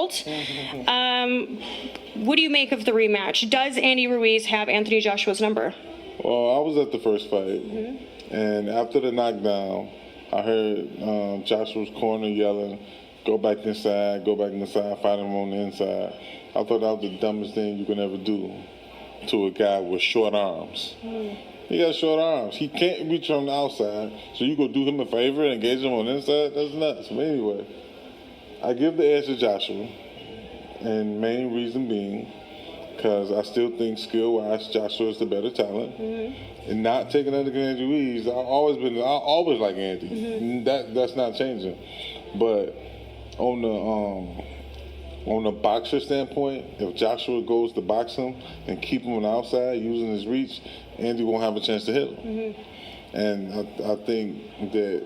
world. What do you make of the rematch? Does Andy Ruiz have Anthony Joshua's number? Well, I was at the first fight, and after the knockdown, I heard Joshua's corner yelling, go back inside, fight him on the inside. I thought that was the dumbest thing you can ever do to a guy with short arms. He got short arms. He can't reach on the outside, so you go do him a favor and engage him on the inside? That's nuts. But anyway, I give the edge to Joshua, and main reason being because I still think skill-wise Joshua is the better talent. And not taking under Andy Ruiz, I always like Andy. That's not changing. But on the boxer standpoint, if Joshua goes to box him and keep him on the outside using his reach, Andy won't have a chance to hit him. And I think that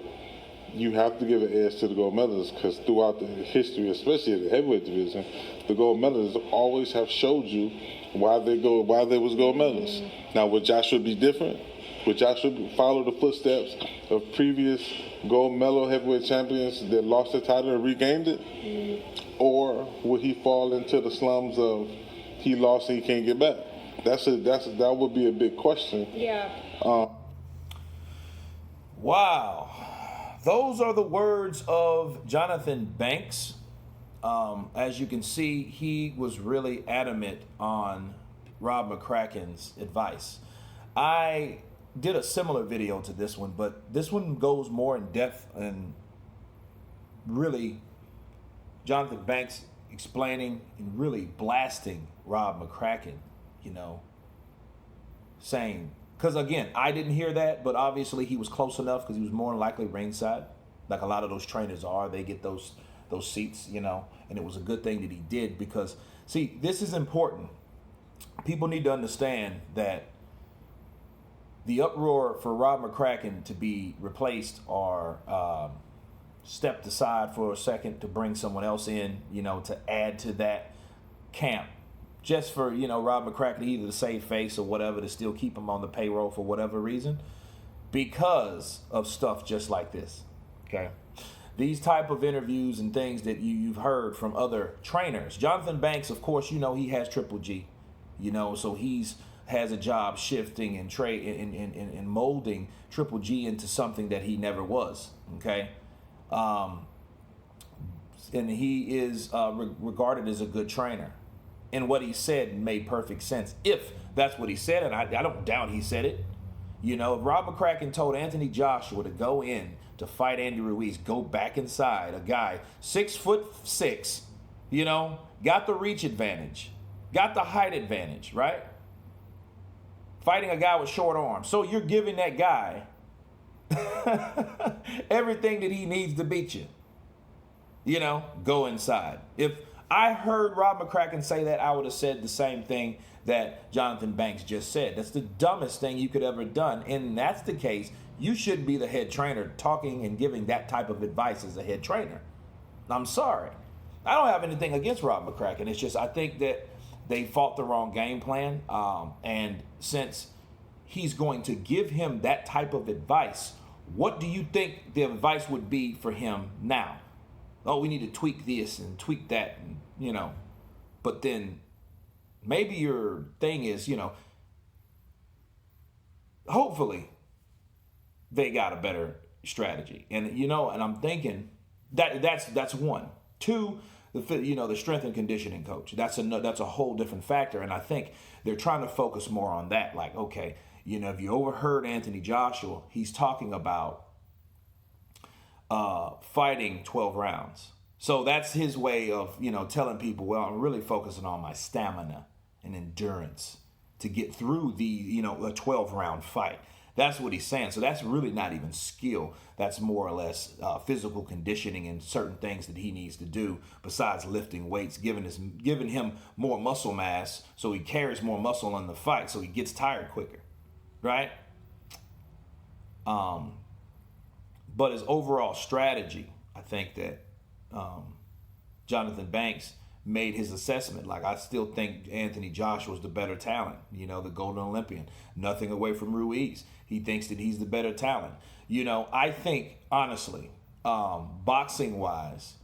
you have to give an edge to the gold medalists because throughout the history, especially at the heavyweight division, the gold medalists always have showed you why they was gold medalists. Now, would Joshua be different? Would Joshua follow the footsteps of previous gold medal heavyweight champions that lost the title and regained it? Or would he fall into the slums of he lost and he can't get back? That would be a big question. Yeah. Wow. Those are the words of Jonathan Banks. As you can see, he was really adamant on Rob McCracken's advice. I did a similar video to this one, but this one goes more in depth and really Jonathan Banks explaining and really blasting Rob McCracken, saying, because again, I didn't hear that, but obviously he was close enough because he was more than likely ringside, like a lot of those trainers are. They get those seats, and it was a good thing that he did because, see, this is important. People need to understand that the uproar for Rob McCracken to be replaced or stepped aside for a second to bring someone else in, to add to that camp, just for, Rob McCracken either to save face or whatever, to still keep him on the payroll for whatever reason, because of stuff just like this, okay? These type of interviews and things that you've heard from other trainers. Jonathan Banks, of course, he has Triple G, so has a job shifting and and molding Triple G into something that he never was, okay? And he is regarded as a good trainer. And what he said made perfect sense, if that's what he said, and I don't doubt he said it. If Rob McCracken told Anthony Joshua to go in to fight Andy Ruiz, go back inside, a guy 6'6", got the reach advantage, got the height advantage, right? Fighting a guy with short arms. So you're giving that guy everything that he needs to beat you. Go inside. If I heard Rob McCracken say that, I would have said the same thing that Jonathan Banks just said. That's the dumbest thing you could ever done. And that's the case. You shouldn't be the head trainer talking and giving that type of advice as a head trainer. I'm sorry. I don't have anything against Rob McCracken. It's just I think that they fought the wrong game plan. And since he's going to give him that type of advice, what do you think the advice would be for him now? Oh, we need to tweak this and tweak that, and, But then maybe your thing is, hopefully they got a better strategy. And, and I'm thinking that's one. Two, the strength and conditioning coach. That's a whole different factor. And I think they're trying to focus more on that. Like, okay, if you overheard Anthony Joshua, he's talking about fighting 12 rounds. So that's his way of, telling people, well, I'm really focusing on my stamina and endurance to get through the, a 12-round fight. That's what he's saying. So that's really not even skill. That's more or less physical conditioning and certain things that he needs to do besides lifting weights, giving him more muscle mass so he carries more muscle in the fight so he gets tired quicker, right? But his overall strategy, I think that Jonathan Banks made his assessment. Like, I still think Anthony Joshua is the better talent, the Golden Olympian. Nothing away from Ruiz. He thinks that he's the better talent. I think, honestly, boxing-wise,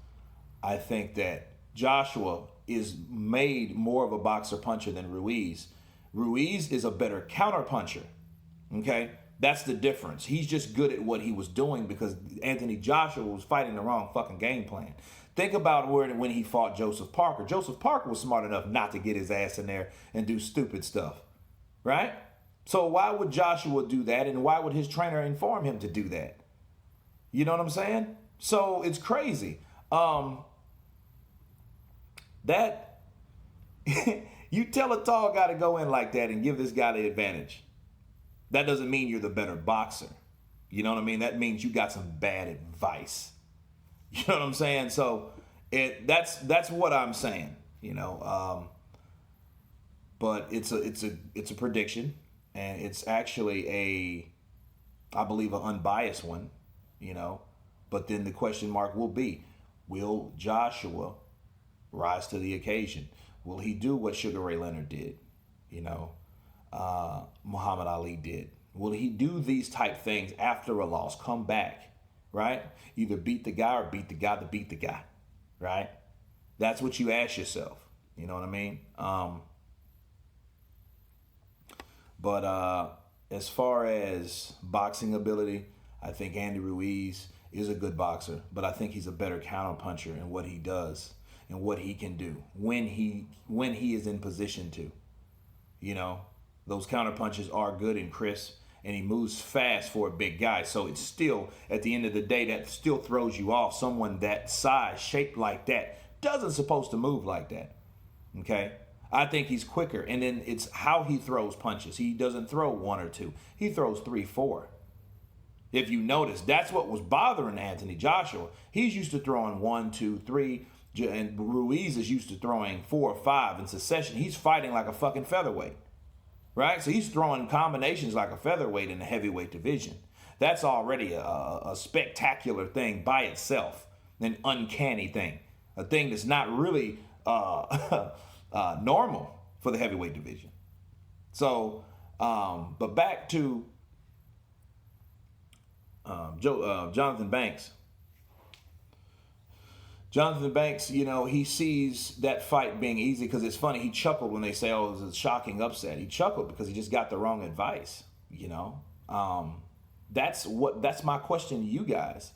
I think that Joshua is made more of a boxer puncher than Ruiz. Ruiz is a better counter puncher. Okay? That's the difference. He's just good at what he was doing because Anthony Joshua was fighting the wrong fucking game plan. Think about when he fought Joseph Parker. Joseph Parker was smart enough not to get his ass in there and do stupid stuff. Right? So why would Joshua do that, and why would his trainer inform him to do that? You know what I'm saying? So it's crazy. That you tell a tall guy to go in like that and give this guy the advantage. That doesn't mean you're the better boxer. You know what I mean? That means you got some bad advice. You know what I'm saying? So that's what I'm saying. You know, but it's a prediction, and it's actually I believe, an unbiased one. You know, but then the question mark will be: will Joshua rise to the occasion? Will he do what Sugar Ray Leonard did? You know, Muhammad Ali did. Will he do these type things after a loss? Come back, right? Either beat the guy or beat the guy to beat the guy, right? That's what you ask yourself. You know what I mean? But as far as boxing ability, I think Andy Ruiz is a good boxer, but I think he's a better counter puncher in what he does and what he can do when he is in position to. You know, those counter punches are good and crisp, and he moves fast for a big guy. So it's still, at the end of the day, that still throws you off. Someone that size, shaped like that, doesn't supposed to move like that. Okay? I think he's quicker. And then it's how he throws punches. He doesn't throw one or two. He throws 3, 4. If you notice, that's what was bothering Anthony Joshua. He's used to throwing 1, 2, 3, and Ruiz is used to throwing 4 or 5 in succession. He's fighting like a fucking featherweight, right? So he's throwing combinations like a featherweight in the heavyweight division. That's already a spectacular thing by itself, an uncanny thing, a thing that's not really normal for the heavyweight division. So, but back to Jonathan Banks. Jonathan Banks, you know, he sees that fight being easy because it's funny. He chuckled when they say, oh, it was a shocking upset. He chuckled because he just got the wrong advice, you know. That's my question to you guys.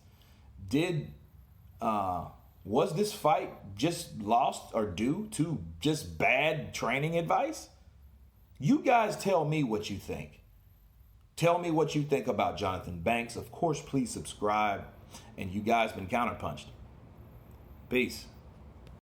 Was this fight just lost or due to just bad training advice? You guys tell me what you think. Tell me what you think about Jonathan Banks. Of course, please subscribe. And you guys been counterpunched. Peace.